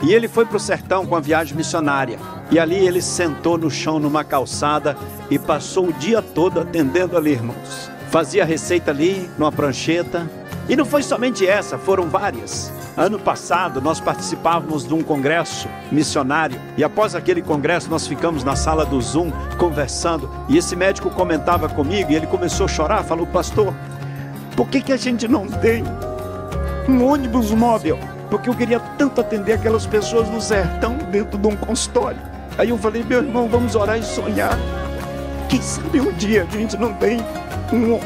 E ele foi para o sertão com a viagem missionária. E ali ele sentou no chão, numa calçada, e passou o dia todo atendendo ali, irmãos. Fazia receita ali, numa prancheta. E não foi somente essa, foram várias. Ano passado, nós participávamos de um congresso missionário. E após aquele congresso, nós ficamos na sala do Zoom, conversando. E esse médico comentava comigo, e ele começou a chorar, falou: pastor, por que a gente não tem um ônibus móvel? Porque eu queria tanto atender aquelas pessoas no sertão, dentro de um consultório. Aí eu falei: meu irmão, vamos orar e sonhar. Quem sabe um dia a gente não tem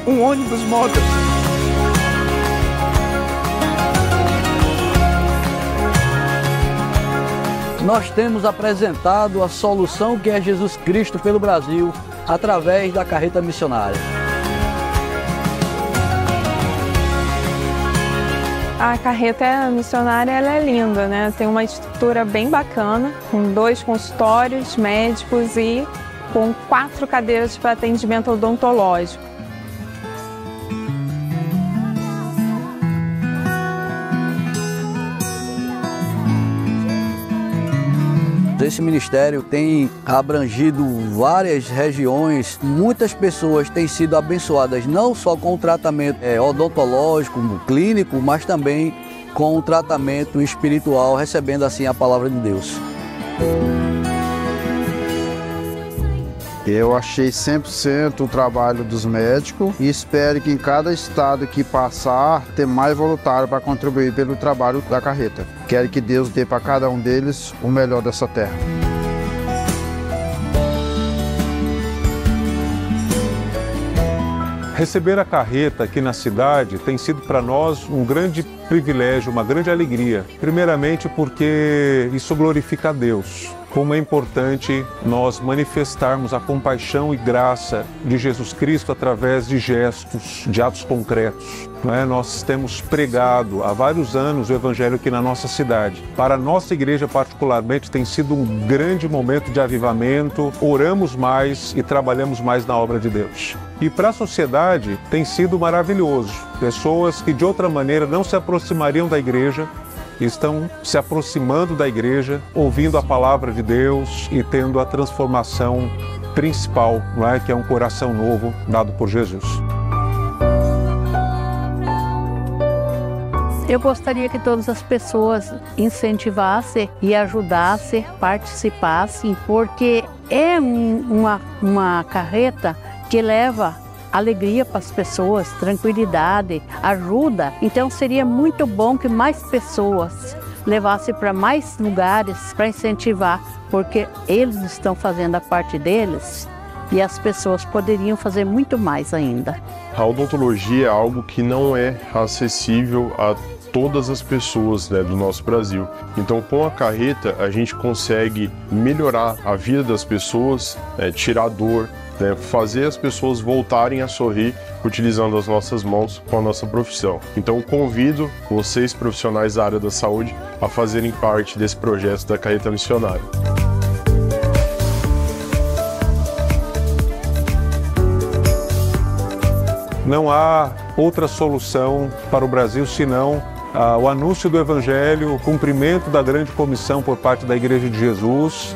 um ônibus móvel. Nós temos apresentado a solução que é Jesus Cristo pelo Brasil, através da carreta missionária. A carreta missionária ela é linda, né? Tem uma estrutura bem bacana, com 2 consultórios médicos e com 4 cadeiras para atendimento odontológico. Esse ministério tem abrangido várias regiões, muitas pessoas têm sido abençoadas não só com o tratamento odontológico, clínico, mas também com o tratamento espiritual, recebendo assim a palavra de Deus. Eu achei 100% o trabalho dos médicos e espero que em cada estado que passar, ter mais voluntário para contribuir pelo trabalho da carreta. Quero que Deus dê para cada um deles o melhor dessa terra. Receber a carreta aqui na cidade tem sido para nós um grande privilégio, uma grande alegria. Primeiramente porque isso glorifica a Deus. Como é importante nós manifestarmos a compaixão e graça de Jesus Cristo através de gestos, de atos concretos. Nós temos pregado há vários anos o Evangelho aqui na nossa cidade. Para a nossa igreja particularmente tem sido um grande momento de avivamento, oramos mais e trabalhamos mais na obra de Deus. E para a sociedade tem sido maravilhoso. Pessoas que de outra maneira não se aproximariam da igreja, estão se aproximando da igreja, ouvindo a palavra de Deus e tendo a transformação principal, que é um coração novo dado por Jesus. Eu gostaria que todas as pessoas incentivassem e ajudassem, participassem, porque é uma carreta que leva alegria para as pessoas, tranquilidade, ajuda. Então seria muito bom que mais pessoas levassem para mais lugares para incentivar, porque eles estão fazendo a parte deles e as pessoas poderiam fazer muito mais ainda. A odontologia é algo que não é acessível a todas as pessoas do nosso Brasil. Então, com a carreta, a gente consegue melhorar a vida das pessoas, tirar a dor, fazer as pessoas voltarem a sorrir utilizando as nossas mãos com a nossa profissão. Então convido vocês, profissionais da área da saúde, a fazerem parte desse projeto da carreta missionária. Não há outra solução para o Brasil senão o anúncio do Evangelho, o cumprimento da grande comissão por parte da Igreja de Jesus.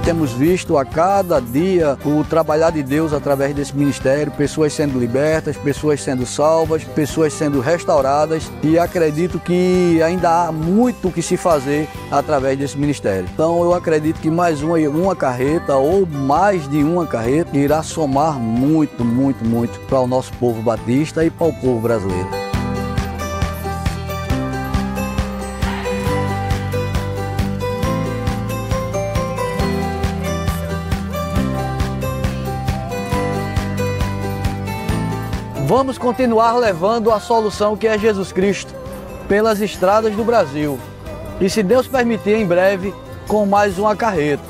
Temos visto a cada dia o trabalhar de Deus através desse ministério, pessoas sendo libertas, pessoas sendo salvas, pessoas sendo restauradas, e acredito que ainda há muito que se fazer através desse ministério. Então eu acredito que mais uma carreta ou mais de uma carreta irá somar muito, muito, muito para o nosso povo batista e para o povo brasileiro. Vamos continuar levando a solução que é Jesus Cristo pelas estradas do Brasil. E se Deus permitir, em breve, com mais uma carreta.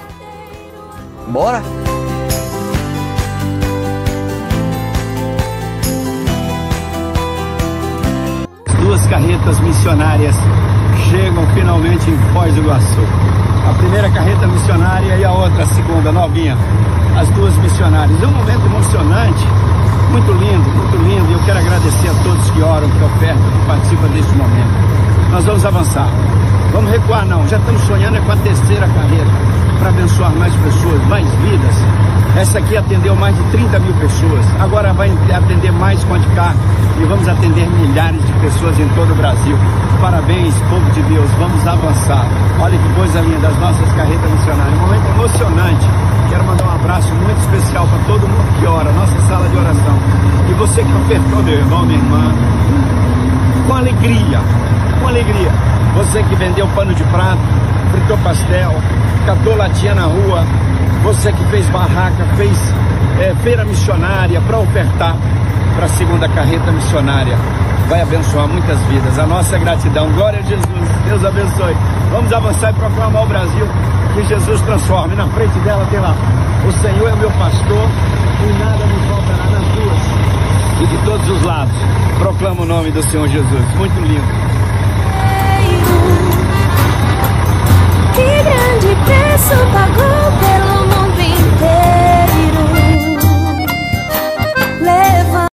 Bora? Duas carretas missionárias chegam finalmente em Foz do Iguaçu. A primeira carreta missionária e a outra, a segunda, novinha. As duas missionárias. É um momento emocionante. Muito lindo, e eu quero agradecer agradecer a todos que oram, que ofertam, que participam desse momento. Nós vamos avançar. Vamos recuar não, já estamos sonhando com a terceira carreira, para abençoar mais pessoas, mais vidas. Essa aqui atendeu mais de 30 mil pessoas, agora vai atender mais com a de cá, e vamos atender milhares de pessoas em todo o Brasil. Parabéns, povo de Deus, vamos avançar. Olha que coisa linda, as nossas carretas missionárias, um momento emocionante. Quero mandar um abraço muito especial para todo mundo que ora, nossa sala de oração. E você que ofertou, meu irmão, minha irmã, com alegria, com alegria. Você que vendeu pano de prato, fritou pastel, catou latinha na rua, você que fez barraca, fez feira missionária para ofertar para a segunda carreta missionária. Vai abençoar muitas vidas. A nossa gratidão. Glória a Jesus. Deus abençoe. Vamos avançar e proclamar ao Brasil que Jesus transforme. Na frente dela tem lá: o Senhor é meu pastor e nada me faltará. Nas duas e de todos os lados proclama o nome do Senhor Jesus. Muito lindo. Que grande preço pagou pelo mundo inteiro. Leva.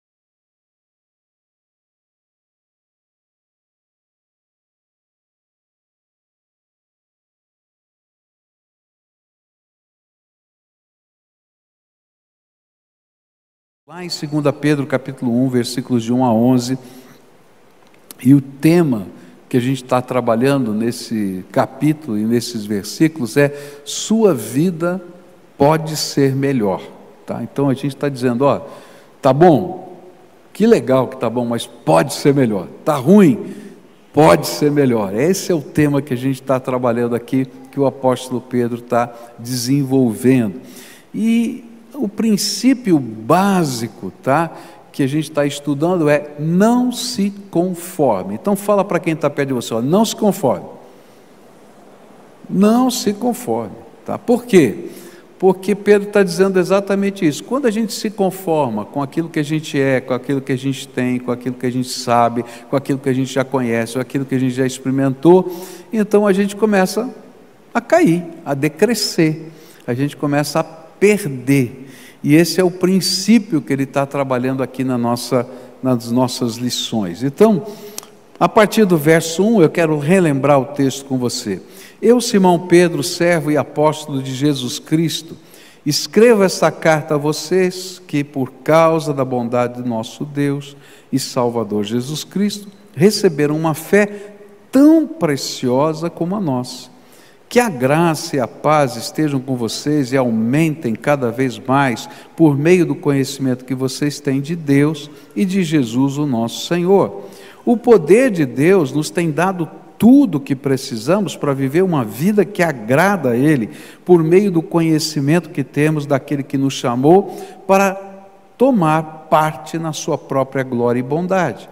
Lá em 2 Pedro capítulo 1, versículos de 1 a 11, e o tema que a gente está trabalhando nesse capítulo e nesses versículos é: sua vida pode ser melhor, tá? Então a gente está dizendo, ó, tá bom, que legal que tá bom, mas pode ser melhor. Tá ruim, pode ser melhor. Esse é o tema que a gente está trabalhando aqui, que o apóstolo Pedro está desenvolvendo. E o princípio básico, tá, que a gente está estudando é: não se conforme. Então fala para quem está perto de você, ó, não se conforme. Não se conforme, tá? Por quê? Porque Pedro está dizendo exatamente isso. Quando a gente se conforma com aquilo que a gente é, com aquilo que a gente tem, com aquilo que a gente sabe, com aquilo que a gente já conhece, com aquilo que a gente já experimentou, então a gente começa a cair, a decrescer, a gente começa a perder. E esse é o princípio que ele está trabalhando aqui nas nossas lições. Então, a partir do verso 1, eu quero relembrar o texto com você. Eu, Simão Pedro, servo e apóstolo de Jesus Cristo, escrevo esta carta a vocês que, por causa da bondade de nosso Deus e Salvador Jesus Cristo, receberam uma fé tão preciosa como a nossa. Que a graça e a paz estejam com vocês e aumentem cada vez mais por meio do conhecimento que vocês têm de Deus e de Jesus, o nosso Senhor. O poder de Deus nos tem dado tudo o que precisamos para viver uma vida que agrada a Ele, por meio do conhecimento que temos daquele que nos chamou para tomar parte na sua própria glória e bondade.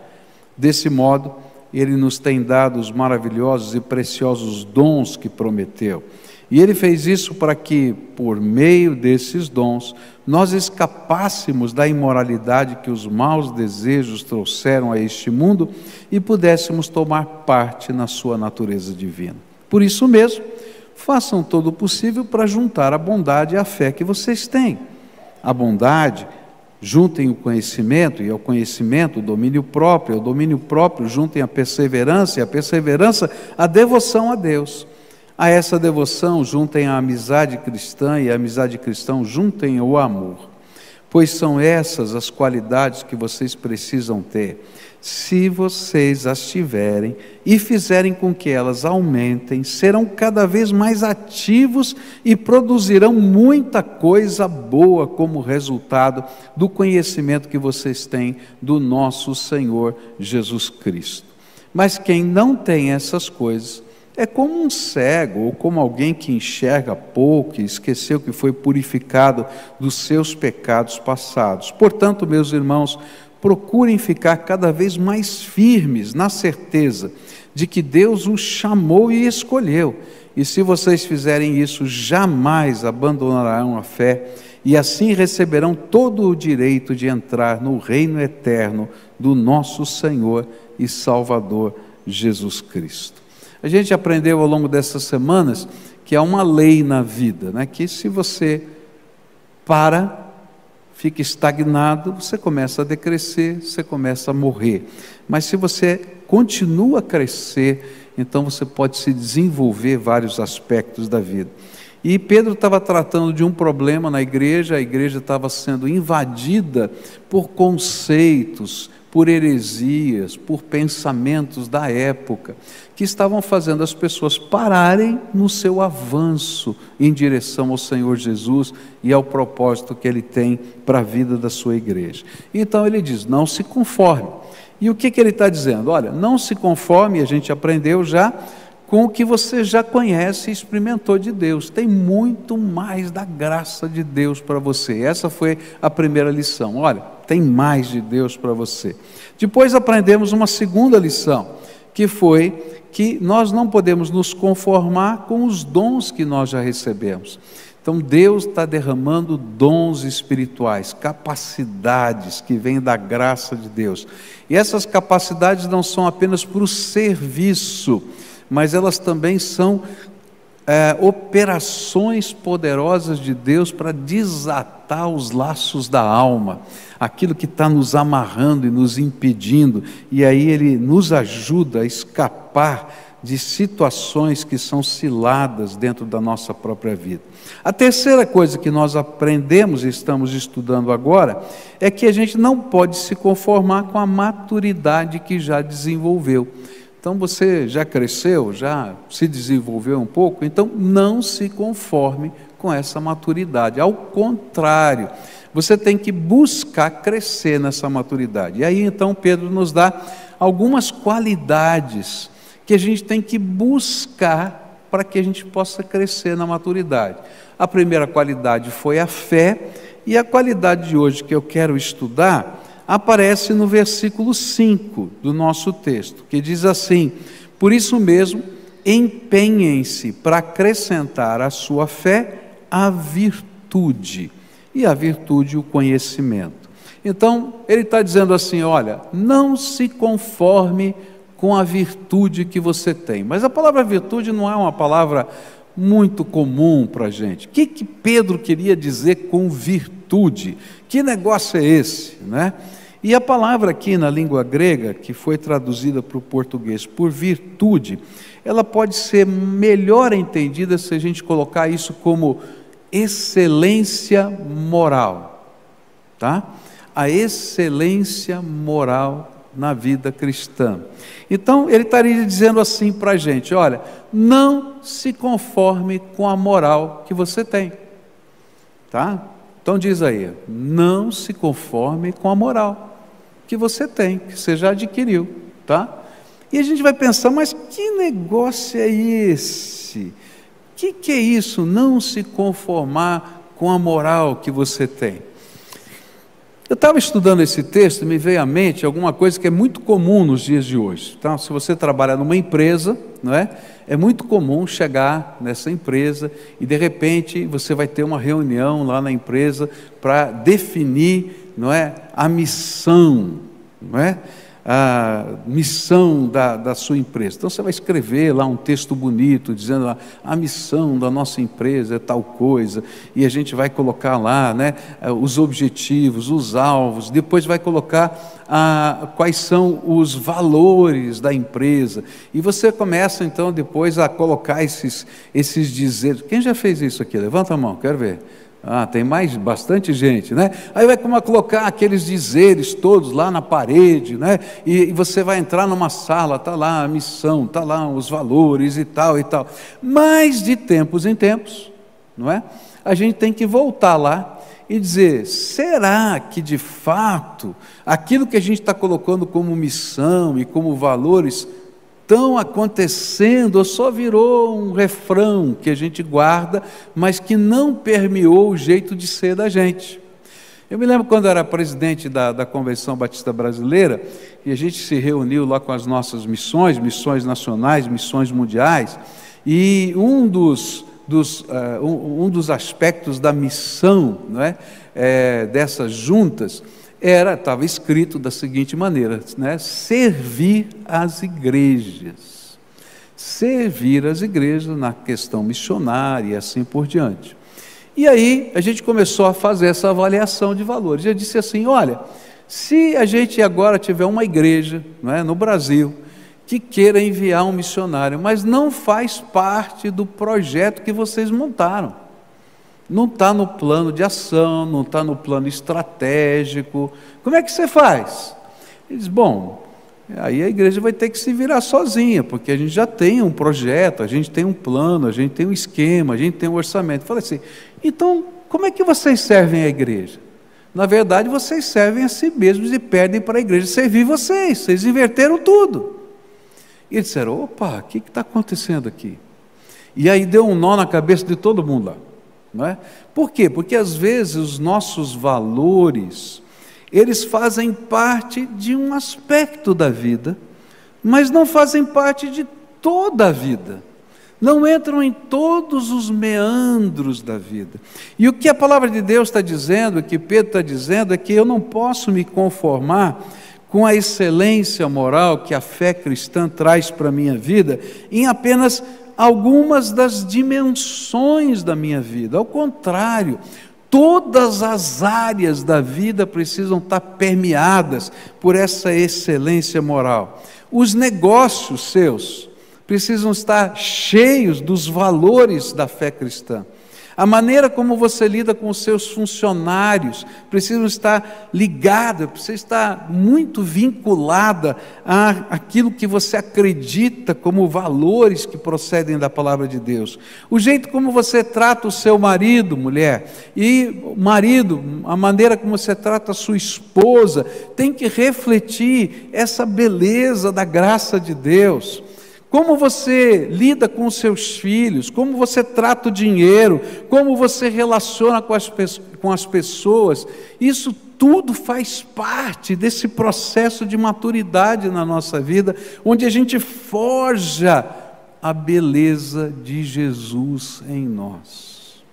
Desse modo, Ele nos tem dado os maravilhosos e preciosos dons que prometeu. E Ele fez isso para que, por meio desses dons, nós escapássemos da imoralidade que os maus desejos trouxeram a este mundo e pudéssemos tomar parte na sua natureza divina. Por isso mesmo, façam todo o possível para juntar a bondade e a fé que vocês têm. A bondade, juntem o conhecimento, e ao conhecimento o domínio próprio, ao domínio próprio juntem a perseverança, e a perseverança a devoção a Deus. A essa devoção juntem a amizade cristã, e a amizade cristã juntem o amor. Pois são essas as qualidades que vocês precisam ter. Se vocês as tiverem e fizerem com que elas aumentem, serão cada vez mais ativos e produzirão muita coisa boa como resultado do conhecimento que vocês têm do nosso Senhor Jesus Cristo. Mas quem não tem essas coisas é como um cego ou como alguém que enxerga pouco e esqueceu que foi purificado dos seus pecados passados. Portanto, meus irmãos, procurem ficar cada vez mais firmes na certeza de que Deus os chamou e escolheu. E se vocês fizerem isso, jamais abandonarão a fé e assim receberão todo o direito de entrar no reino eterno do nosso Senhor e Salvador Jesus Cristo. A gente aprendeu ao longo dessas semanas que há uma lei na vida, né? Que se você fica estagnado, você começa a decrescer, você começa a morrer. Mas se você continua a crescer, então você pode se desenvolver vários aspectos da vida. E Pedro estava tratando de um problema na igreja, a igreja estava sendo invadida por conceitos, por heresias, por pensamentos da época, que estavam fazendo as pessoas pararem no seu avanço em direção ao Senhor Jesus e ao propósito que Ele tem para a vida da sua igreja. Então ele diz, não se conforme. E o que ele está dizendo? Olha, não se conforme, a gente aprendeu já, com o que você já conhece e experimentou de Deus. Tem muito mais da graça de Deus para você. Essa foi a primeira lição. Olha, tem mais de Deus para você. Depois aprendemos uma segunda lição, que foi que nós não podemos nos conformar com os dons que nós já recebemos. Então Deus está derramando dons espirituais, capacidades que vêm da graça de Deus. E essas capacidades não são apenas para o serviço, mas elas também são operações poderosas de Deus para desatar os laços da alma, aquilo que está nos amarrando e nos impedindo, e aí Ele nos ajuda a escapar de situações que são ciladas dentro da nossa própria vida. A terceira coisa que nós aprendemos e estamos estudando agora, é que a gente não pode se conformar com a maturidade que já desenvolveu. Então você já cresceu, já se desenvolveu um pouco, então não se conforme com essa maturidade. Ao contrário, você tem que buscar crescer nessa maturidade. E aí então Pedro nos dá algumas qualidades que a gente tem que buscar para que a gente possa crescer na maturidade. A primeira qualidade foi a fé, e a qualidade de hoje que eu quero estudar aparece no versículo 5 do nosso texto, que diz assim: por isso mesmo, empenhem-se para acrescentar à sua fé a virtude, e a virtude o conhecimento. Então, ele está dizendo assim, olha, não se conforme com a virtude que você tem. Mas a palavra virtude não é uma palavra muito comum para a gente. O que Pedro queria dizer com virtude? Que negócio é esse, né? E a palavra aqui na língua grega, que foi traduzida para o português por virtude, ela pode ser melhor entendida se a gente colocar isso como excelência moral, tá? A excelência moral na vida cristã. Então, ele estaria dizendo assim para a gente, olha, não se conforme com a moral que você tem, tá? Então diz aí, não se conforme com a moral que você tem, que você já adquiriu, tá? E a gente vai pensar, mas que negócio é esse? Que é isso, não se conformar com a moral que você tem? Eu estava estudando esse texto e me veio à mente alguma coisa que é muito comum nos dias de hoje. Então, se você trabalha numa empresa, não é? É muito comum chegar nessa empresa e de repente você vai ter uma reunião lá na empresa para definir, não é, a missão, não é? A missão da sua empresa. Então você vai escrever lá um texto bonito, dizendo lá, a missão da nossa empresa é tal coisa, e a gente vai colocar lá, né, os objetivos, os alvos, depois vai colocar quais são os valores da empresa, e você começa então depois a colocar esses dizeres. Quem já fez isso aqui? Levanta a mão, quero ver. Tem bastante gente, né? Aí vai colocar aqueles dizeres todos lá na parede, né? E você vai entrar numa sala, está lá a missão, está lá os valores e tal e tal. Mas de tempos em tempos, não é? A gente tem que voltar lá e dizer, será que de fato aquilo que a gente está colocando como missão e como valores estão acontecendo, ou só virou um refrão que a gente guarda, mas que não permeou o jeito de ser da gente? Eu me lembro quando eu era presidente da Convenção Batista Brasileira, e a gente se reuniu lá com as nossas missões nacionais, missões mundiais, e um dos aspectos da missão, não é, dessas juntas, estava escrito da seguinte maneira, né? Servir as igrejas. Servir as igrejas na questão missionária e assim por diante. E aí a gente começou a fazer essa avaliação de valores. Eu disse assim, olha, se a gente agora tiver uma igreja, não é, no Brasil, que queira enviar um missionário, mas não faz parte do projeto que vocês montaram, não está no plano de ação, não está no plano estratégico, como é que você faz? Ele diz, bom, aí a igreja vai ter que se virar sozinha, porque a gente já tem um projeto, a gente tem um plano, a gente tem um esquema, a gente tem um orçamento. Eu falei assim, então como é que vocês servem a igreja? Na verdade, vocês servem a si mesmos e pedem para a igreja servir vocês inverteram tudo. E eles disseram, opa, o que está acontecendo aqui? E aí deu um nó na cabeça de todo mundo lá, não é? Por quê? Porque às vezes os nossos valores, eles fazem parte de um aspecto da vida, mas não fazem parte de toda a vida, não entram em todos os meandros da vida. E o que a palavra de Deus está dizendo, o que Pedro está dizendo, é que eu não posso me conformar com a excelência moral que a fé cristã traz para a minha vida, em apenas algumas das dimensões da minha vida. Ao contrário, todas as áreas da vida precisam estar permeadas por essa excelência moral. Os negócios seus precisam estar cheios dos valores da fé cristã. A maneira como você lida com os seus funcionários precisa estar ligada, precisa estar muito vinculada àquilo que você acredita como valores que procedem da palavra de Deus. O jeito como você trata o seu marido, mulher, e o marido, a maneira como você trata a sua esposa, tem que refletir essa beleza da graça de Deus. Como você lida com os seus filhos, como você trata o dinheiro, como você relaciona com as pessoas, isso tudo faz parte desse processo de maturidade na nossa vida, onde a gente forja a beleza de Jesus em nós.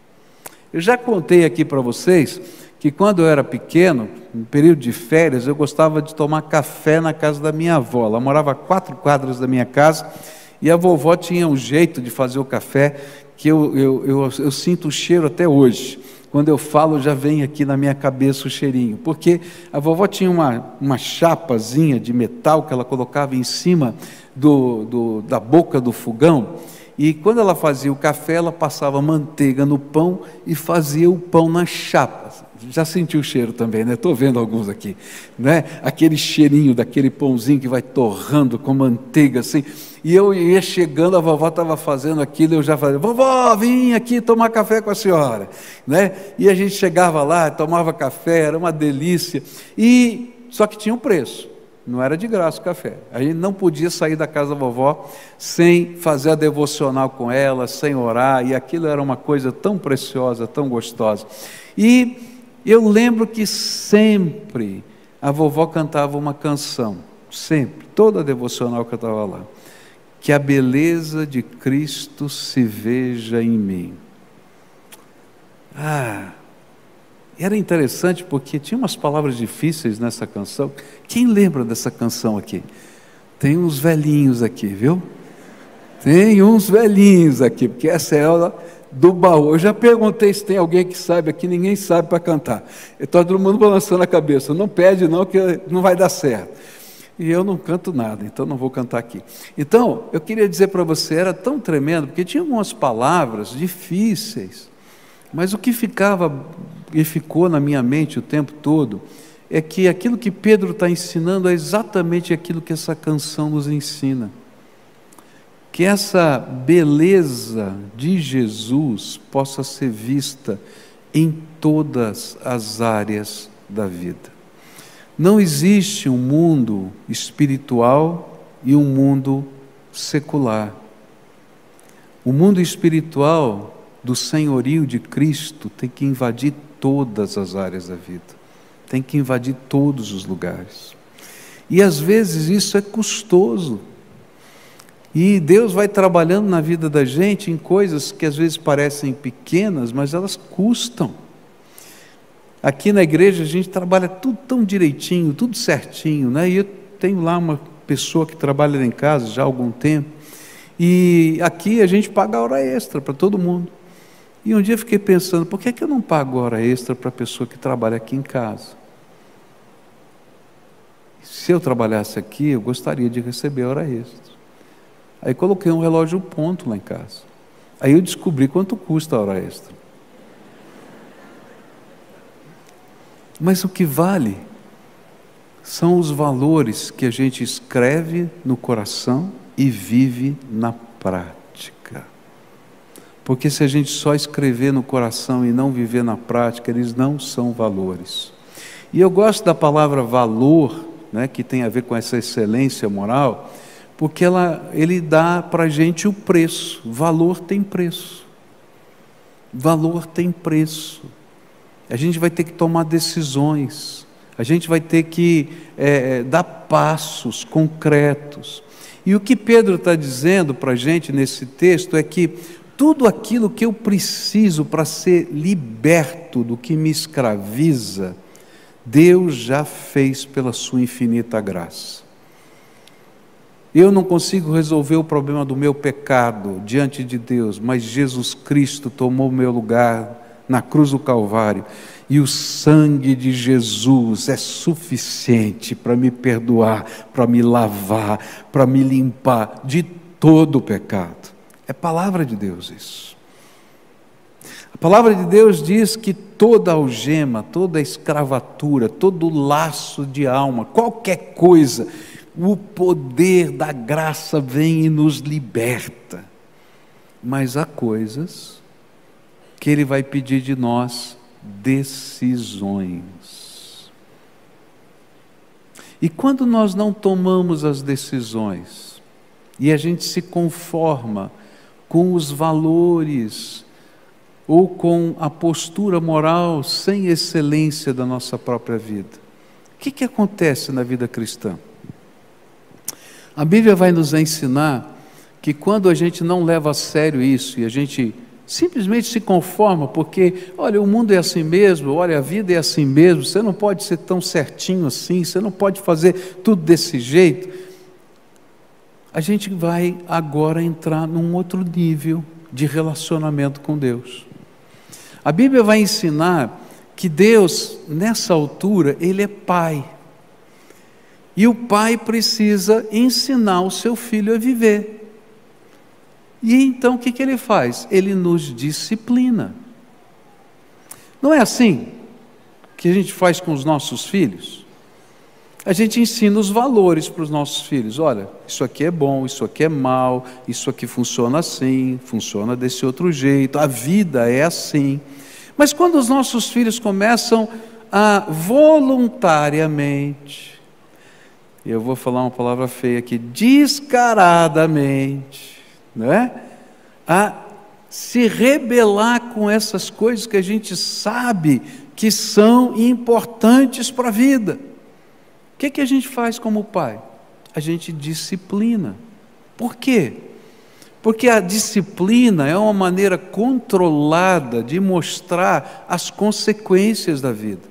Eu já contei aqui para vocês que quando eu era pequeno, no período de férias, eu gostava de tomar café na casa da minha avó. Ela morava a 4 quadras da minha casa, e a vovó tinha um jeito de fazer o café, que eu sinto o cheiro até hoje. Quando eu falo, já vem aqui na minha cabeça o cheirinho, porque a vovó tinha uma chapazinha de metal que ela colocava em cima da boca do fogão, e quando ela fazia o café, ela passava manteiga no pão e fazia o pão na chapa. Já sentiu o cheiro também, né? Estou vendo alguns aqui, né? Aquele cheirinho daquele pãozinho que vai torrando com manteiga assim. E eu ia chegando, a vovó estava fazendo aquilo, eu já falei, vovó, vim aqui tomar café com a senhora, né? E a gente chegava lá, tomava café, era uma delícia. Só que tinha um preço. Não era de graça o café. A gente não podia sair da casa da vovó sem fazer a devocional com ela, sem orar, e aquilo era uma coisa tão preciosa, tão gostosa. E eu lembro que sempre a vovó cantava uma canção, sempre, toda a devocional que eu estava lá, que a beleza de Cristo se veja em mim. Era interessante porque tinha umas palavras difíceis nessa canção. Quem lembra dessa canção aqui? Tem uns velhinhos aqui, viu? Tem uns velhinhos aqui, porque essa é a do baú. Eu já perguntei se tem alguém que sabe aqui, ninguém sabe para cantar. Está todo mundo balançando a cabeça. Não pede não, que não vai dar certo. E eu não canto nada, então não vou cantar aqui. Então, eu queria dizer para você, era tão tremendo, porque tinha algumas palavras difíceis, mas o que ficou na minha mente o tempo todo, é que aquilo que Pedro está ensinando é exatamente aquilo que essa canção nos ensina. Que essa beleza de Jesus possa ser vista em todas as áreas da vida. Não existe um mundo espiritual e um mundo secular. O mundo espiritual do senhorio de Cristo tem que invadir todas as áreas da vida, tem que invadir todos os lugares. E às vezes isso é custoso. E Deus vai trabalhando na vida da gente em coisas que às vezes parecem pequenas, mas elas custam. Aqui na igreja a gente trabalha tudo tão direitinho, tudo certinho, né? E eu tenho lá uma pessoa que trabalha lá em casa já há algum tempo, e aqui a gente paga hora extra para todo mundo. E um dia eu fiquei pensando, por que eu não pago hora extra para a pessoa que trabalha aqui em casa? Se eu trabalhasse aqui, eu gostaria de receber hora extra. Aí coloquei um relógio ponto lá em casa. Aí eu descobri quanto custa a hora extra. Mas o que vale são os valores que a gente escreve no coração e vive na prática. Porque se a gente só escrever no coração e não viver na prática, eles não são valores. E eu gosto da palavra valor, né, que tem a ver com essa excelência moral, porque ele dá para a gente o preço. Valor tem preço. Valor tem preço. A gente vai ter que tomar decisões. A gente vai ter que dar passos concretos. E o que Pedro está dizendo para a gente nesse texto é que tudo aquilo que eu preciso para ser liberto do que me escraviza, Deus já fez pela sua infinita graça. Eu não consigo resolver o problema do meu pecado diante de Deus, mas Jesus Cristo tomou o meu lugar na cruz do Calvário, e o sangue de Jesus é suficiente para me perdoar, para me lavar, para me limpar de todo o pecado. É palavra de Deus isso. A palavra de Deus diz que toda algema, toda escravatura, todo laço de alma, qualquer coisa, o poder da graça vem e nos liberta. Mas há coisas que Ele vai pedir de nós decisões. E quando nós não tomamos as decisões, e a gente se conforma com os valores, ou com a postura moral sem excelência da nossa própria vida, o que acontece na vida cristã? A Bíblia vai nos ensinar que quando a gente não leva a sério isso, e a gente simplesmente se conforma, porque, olha, o mundo é assim mesmo, olha, a vida é assim mesmo, você não pode ser tão certinho assim, você não pode fazer tudo desse jeito. A gente vai agora entrar num outro nível de relacionamento com Deus. A Bíblia vai ensinar que Deus, nessa altura, Ele é Pai. E o pai precisa ensinar o seu filho a viver. E então o que ele faz? Ele nos disciplina. Não é assim que a gente faz com os nossos filhos? A gente ensina os valores para os nossos filhos. Olha, isso aqui é bom, isso aqui é mal, isso aqui funciona assim, funciona desse outro jeito, a vida é assim. Mas quando os nossos filhos começam a voluntariamente, eu vou falar uma palavra feia aqui, descaradamente, né? A se rebelar com essas coisas que a gente sabe que são importantes para a vida. O que a gente faz como pai? A gente disciplina. Por quê? Porque a disciplina é uma maneira controlada de mostrar as consequências da vida.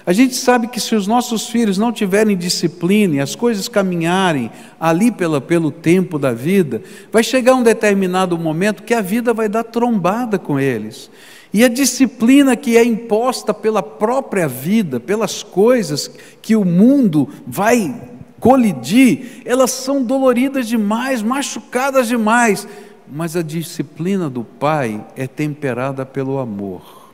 A gente sabe que se os nossos filhos não tiverem disciplina e as coisas caminharem ali pelo tempo da vida, vai chegar um determinado momento que a vida vai dar trombada com eles. E a disciplina que é imposta pela própria vida, pelas coisas que o mundo vai colidir, elas são doloridas demais, machucadas demais. Mas a disciplina do Pai é temperada pelo amor.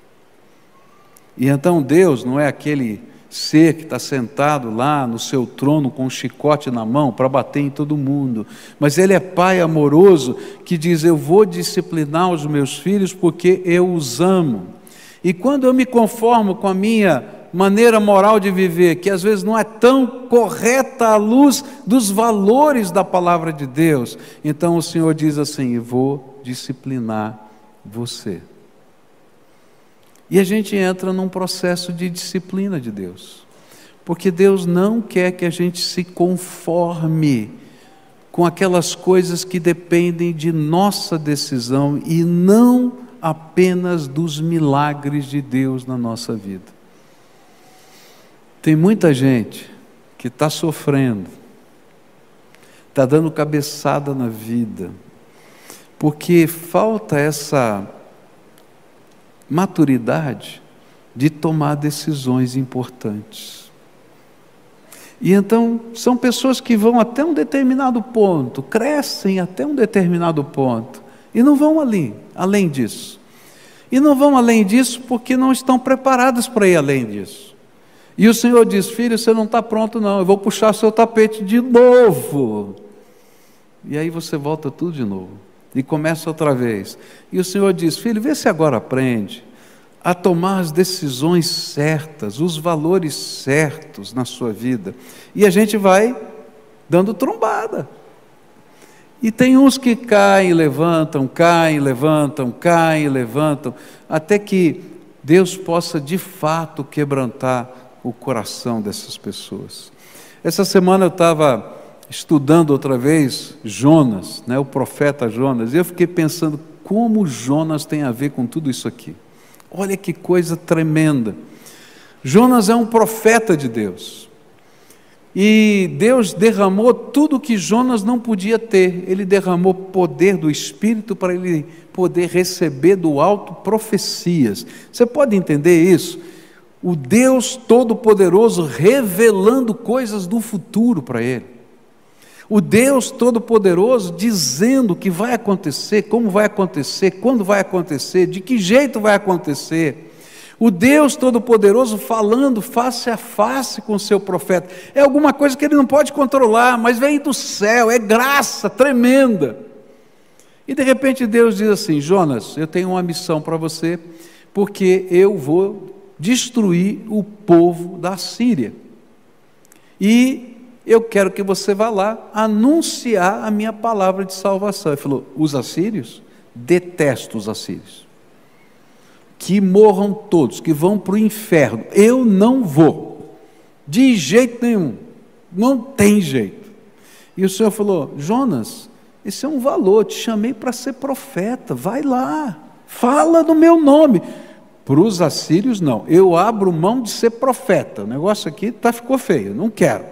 E então Deus não é aquele ser que está sentado lá no seu trono com um chicote na mão para bater em todo mundo, mas Ele é Pai amoroso que diz: eu vou disciplinar os meus filhos porque eu os amo. E quando eu me conformo com a minha maneira moral de viver, que às vezes não é tão correta à luz dos valores da palavra de Deus, então o Senhor diz assim: eu vou disciplinar você. E a gente entra num processo de disciplina de Deus, porque Deus não quer que a gente se conforme com aquelas coisas que dependem de nossa decisão e não apenas dos milagres de Deus na nossa vida. Tem muita gente que está sofrendo, está dando cabeçada na vida, porque falta maturidade de tomar decisões importantes. E então, são pessoas que vão até um determinado ponto, crescem até um determinado ponto, e não vão além disso. E não vão além disso porque não estão preparados para ir além disso. E o Senhor diz: filho, você não está pronto não, eu vou puxar seu tapete de novo. E aí você volta tudo de novo, e começa outra vez. E o Senhor diz: filho, vê se agora aprende a tomar as decisões certas, os valores certos na sua vida. E a gente vai dando trombada. E tem uns que caem, levantam, caem, levantam, caem, levantam, até que Deus possa de fato quebrantar o coração dessas pessoas. Essa semana eu estava estudando outra vez Jonas, né, o profeta Jonas, e eu fiquei pensando como Jonas tem a ver com tudo isso aqui. Olha que coisa tremenda. Jonas é um profeta de Deus. E Deus derramou tudo que Jonas não podia ter. Ele derramou poder do Espírito para ele poder receber do alto profecias. Você pode entender isso? O Deus Todo-Poderoso revelando coisas do futuro para ele. O Deus Todo-Poderoso dizendo o que vai acontecer, como vai acontecer, quando vai acontecer, de que jeito vai acontecer. O Deus Todo-Poderoso falando face a face com o seu profeta. É alguma coisa que ele não pode controlar, mas vem do céu, é graça tremenda. E de repente Deus diz assim: Jonas, eu tenho uma missão para você, porque eu vou destruir o povo da Síria. E eu quero que você vá lá anunciar a minha palavra de salvação. Ele falou: os assírios? Detesto os assírios. Que morram todos, que vão para o inferno. Eu não vou, de jeito nenhum, não tem jeito. E o Senhor falou: Jonas, esse é um valor, te chamei para ser profeta, vai lá, fala no meu nome. Para os assírios não, eu abro mão de ser profeta, o negócio aqui ficou feio, não quero.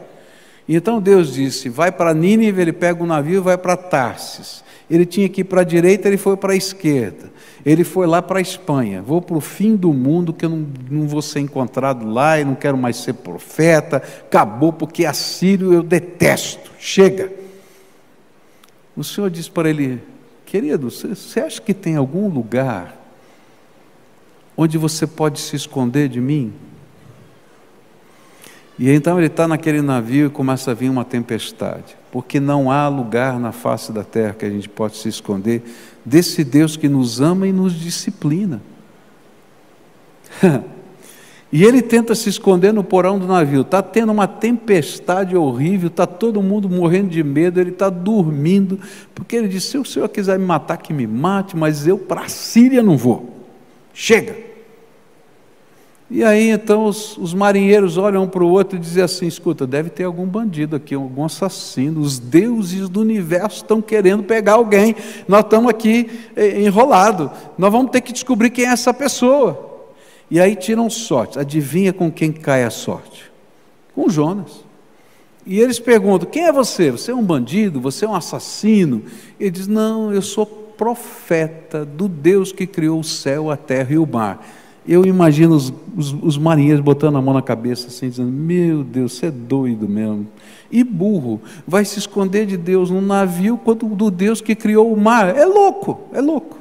Então Deus disse: vai para Nínive, ele pega um navio e vai para Tarsis. Ele tinha que ir para a direita, ele foi para a esquerda. Ele foi lá para a Espanha. Vou para o fim do mundo, que eu não vou ser encontrado lá, e não quero mais ser profeta. Acabou, porque assírio eu detesto. Chega. O Senhor disse para ele: querido, você acha que tem algum lugar onde você pode se esconder de mim? E então ele está naquele navio e começa a vir uma tempestade, porque não há lugar na face da terra que a gente pode se esconder desse Deus que nos ama e nos disciplina. E ele tenta se esconder no porão do navio, está tendo uma tempestade horrível, está todo mundo morrendo de medo, ele está dormindo, porque ele disse: se o Senhor quiser me matar, que me mate, mas eu para a Síria não vou, chega. E aí então os marinheiros olham um para o outro e dizem assim: escuta, deve ter algum bandido aqui, algum assassino, os deuses do universo estão querendo pegar alguém, nós estamos aqui enrolados, nós vamos ter que descobrir quem é essa pessoa. E aí tiram sorte, adivinha com quem cai a sorte? Com Jonas. E eles perguntam: quem é você? Você é um bandido? Você é um assassino? Ele diz: não, eu sou profeta do Deus que criou o céu, a terra e o mar. Eu imagino os marinheiros botando a mão na cabeça assim, dizendo: meu Deus, você é doido mesmo. E burro, vai se esconder de Deus num navio quanto do Deus que criou o mar. É louco, é louco.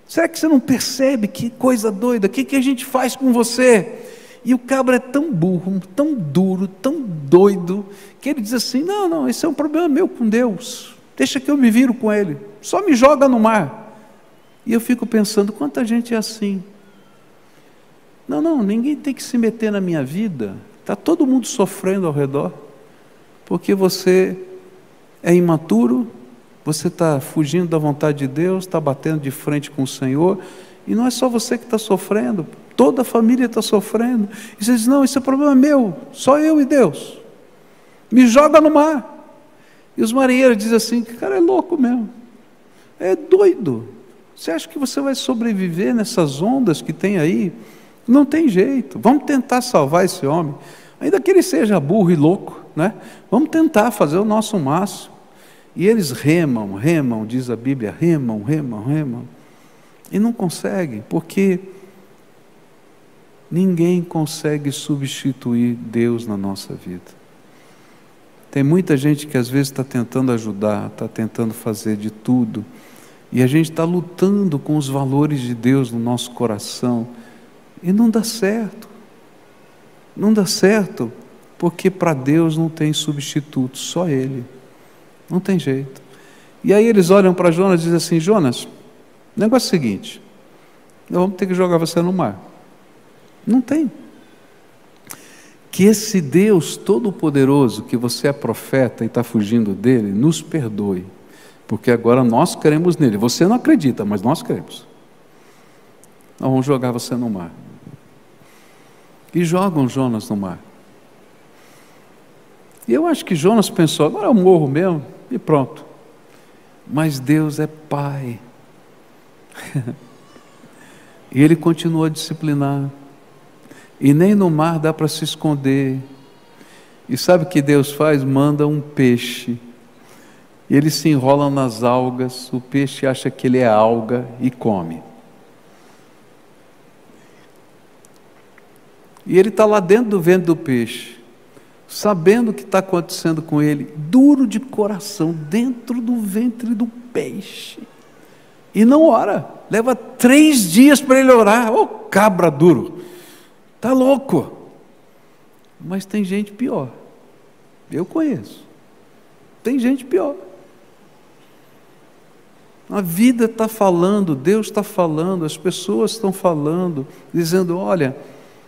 Será que você não percebe que coisa doida? O que a gente faz com você? E o cabra é tão burro, tão duro, tão doido, que ele diz assim: não, esse é um problema meu com Deus, deixa que eu me viro com ele, só me joga no mar. E eu fico pensando, quanta gente é assim. Não, ninguém tem que se meter na minha vida, está todo mundo sofrendo ao redor, porque você é imaturo, você está fugindo da vontade de Deus, está batendo de frente com o Senhor, e não é só você que está sofrendo, toda a família está sofrendo. E você diz: não, esse é problema meu, só eu e Deus, me joga no mar. E os marinheiros dizem assim: que cara é louco mesmo, é doido. Você acha que você vai sobreviver nessas ondas que tem aí? Não tem jeito, vamos tentar salvar esse homem, ainda que ele seja burro e louco, né? Vamos tentar fazer o nosso máximo. E eles remam, diz a Bíblia, remam. E não consegue, porque ninguém consegue substituir Deus na nossa vida. Tem muita gente que às vezes está tentando ajudar, está tentando fazer de tudo, e a gente está lutando com os valores de Deus no nosso coração, e não dá certo. Não dá certo, porque para Deus não tem substituto, só Ele. Não tem jeito. E aí eles olham para Jonas e dizem assim: Jonas, o negócio é o seguinte, nós vamos ter que jogar você no mar. Não tem. Que esse Deus Todo-Poderoso, que você é profeta e está fugindo dele, nos perdoe, porque agora nós cremos nele. Você não acredita, mas nós cremos. Nós vamos jogar você no mar. E jogam Jonas no mar. E eu acho que Jonas pensou: agora eu morro mesmo, e pronto. Mas Deus é Pai. E Ele continuou a disciplinar. E nem no mar dá para se esconder. E sabe o que Deus faz? Manda um peixe. E ele se enrola nas algas, o peixe acha que ele é alga e come. E ele está lá dentro do ventre do peixe, sabendo o que está acontecendo com ele, duro de coração, dentro do ventre do peixe. E não ora, leva 3 dias para ele orar. Ô, cabra duro, está louco. Mas tem gente pior, eu conheço, tem gente pior. A vida está falando, Deus está falando, as pessoas estão falando, dizendo: olha,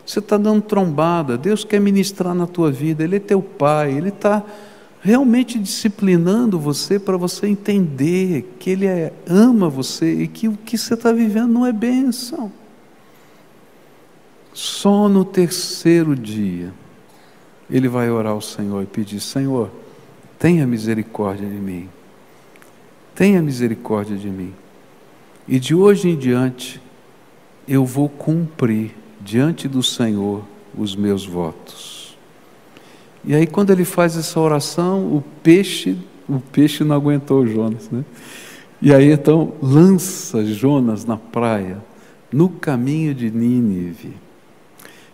você está dando trombada, Deus quer ministrar na tua vida, Ele é teu Pai, Ele está realmente disciplinando você para você entender que Ele ama você e que o que você está vivendo não é bênção. Só no 3º dia, ele vai orar ao Senhor e pedir: Senhor, tenha misericórdia de mim. Tenha misericórdia de mim. E de hoje em diante, eu vou cumprir diante do Senhor os meus votos. E aí, quando ele faz essa oração, o peixe não aguentou Jonas, né? E aí então lança Jonas na praia, no caminho de Nínive.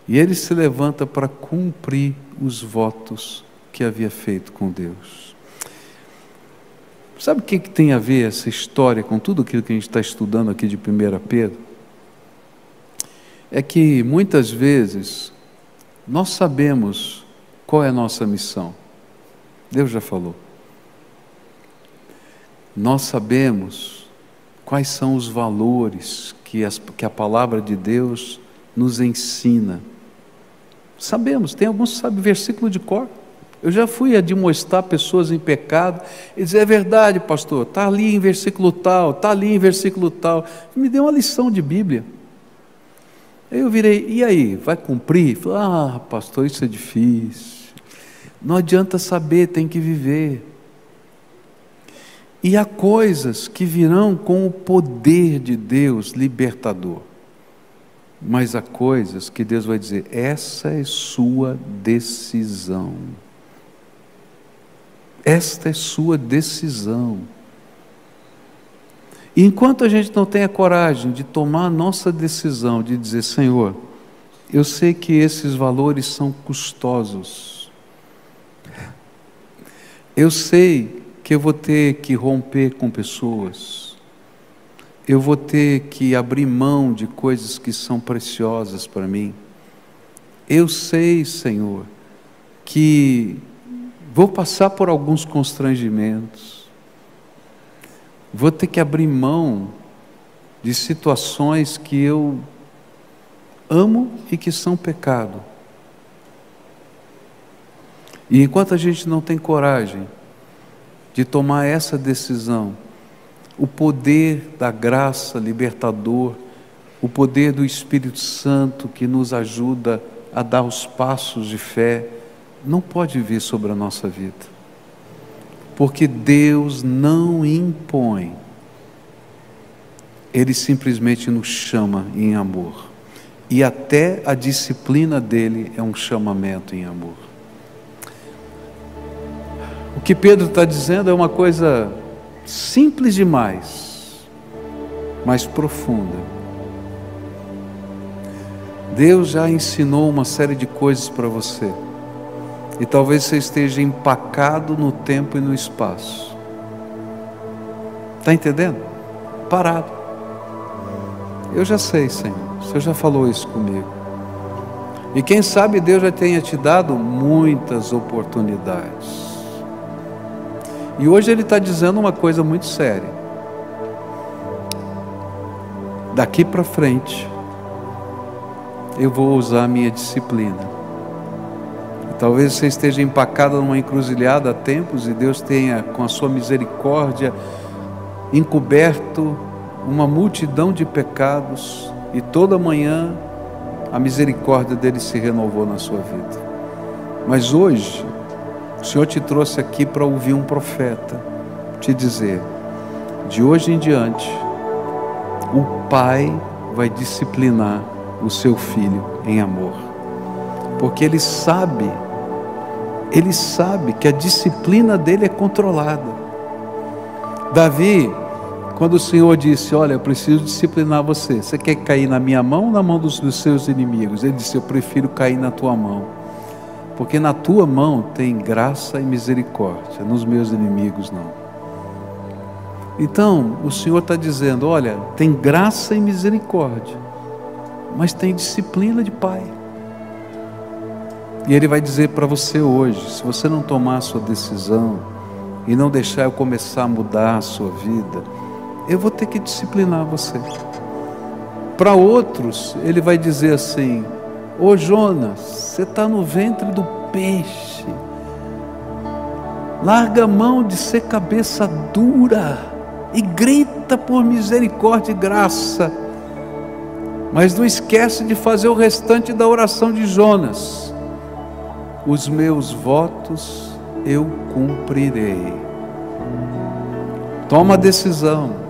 E ele se levanta para cumprir os votos que havia feito com Deus. Sabe o que tem a ver essa história com tudo aquilo que a gente está estudando aqui de 1 Pedro? É que muitas vezes nós sabemos qual é a nossa missão. Deus já falou. Nós sabemos quais são os valores que a palavra de Deus nos ensina. Sabemos, tem alguns que sabem versículo de cor. Eu já fui admoestar pessoas em pecado e dizer: é verdade, pastor, está ali em versículo tal, está ali em versículo tal. Me deu uma lição de Bíblia. Aí eu virei: e aí, vai cumprir? Falei: ah, pastor, isso é difícil. Não adianta saber, tem que viver. E há coisas que virão com o poder de Deus libertador. Mas há coisas que Deus vai dizer: essa é sua decisão. Esta é sua decisão. E enquanto a gente não tem a coragem de tomar a nossa decisão, de dizer: Senhor, eu sei que esses valores são custosos. Eu sei que eu vou ter que romper com pessoas. Eu vou ter que abrir mão de coisas que são preciosas para mim. Eu sei, Senhor, que vou passar por alguns constrangimentos. Vou ter que abrir mão de situações que eu amo e que são pecado. E enquanto a gente não tem coragem de tomar essa decisão, o poder da graça libertador, o poder do Espírito Santo que nos ajuda a dar os passos de fé, não pode vir sobre a nossa vida. Porque Deus não impõe, Ele simplesmente nos chama em amor. E até a disciplina dEle é um chamamento em amor. O que Pedro está dizendo é uma coisa simples demais, mais profunda. Deus já ensinou uma série de coisas para você. E talvez você esteja empacado no tempo e no espaço. Está entendendo? Parado. Eu já sei, Senhor. O Senhor já falou isso comigo. E quem sabe Deus já tenha te dado muitas oportunidades. E hoje Ele está dizendo uma coisa muito séria. Daqui para frente, eu vou usar a minha disciplina. Talvez você esteja empacado numa encruzilhada há tempos e Deus tenha, com a sua misericórdia, encoberto uma multidão de pecados e toda manhã a misericórdia dele se renovou na sua vida. Mas hoje, o Senhor te trouxe aqui para ouvir um profeta te dizer: de hoje em diante, o Pai vai disciplinar o seu filho em amor, porque Ele sabe que a disciplina dele é controlada. Davi, quando o Senhor disse: olha, eu preciso disciplinar você, você quer cair na minha mão ou na mão dos seus inimigos? Ele disse: eu prefiro cair na tua mão, porque na tua mão tem graça e misericórdia, nos meus inimigos não. Então o Senhor está dizendo: olha, tem graça e misericórdia, mas tem disciplina de pai. E Ele vai dizer para você hoje: se você não tomar a sua decisão e não deixar eu começar a mudar a sua vida, eu vou ter que disciplinar você. Para outros, Ele vai dizer assim: ô Jonas, você está no ventre do peixe, larga a mão de ser cabeça dura e grita por misericórdia e graça, mas não esquece de fazer o restante da oração de Jonas: os meus votos eu cumprirei. Toma a decisão.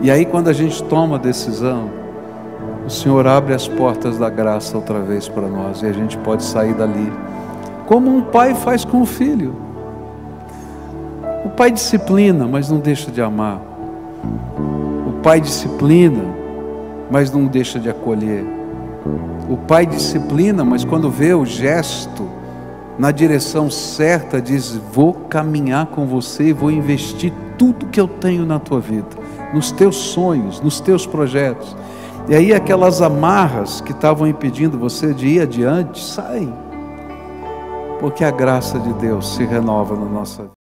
E aí, quando a gente toma a decisão, o Senhor abre as portas da graça outra vez para nós, e a gente pode sair dali, como um pai faz com o filho. O pai disciplina, mas não deixa de amar. O pai disciplina, mas não deixa de acolher. O pai disciplina, mas quando vê o gesto na direção certa, diz: vou caminhar com você e vou investir tudo que eu tenho na tua vida, nos teus sonhos, nos teus projetos. E aí aquelas amarras que estavam impedindo você de ir adiante, saem, porque a graça de Deus se renova na nossa vida.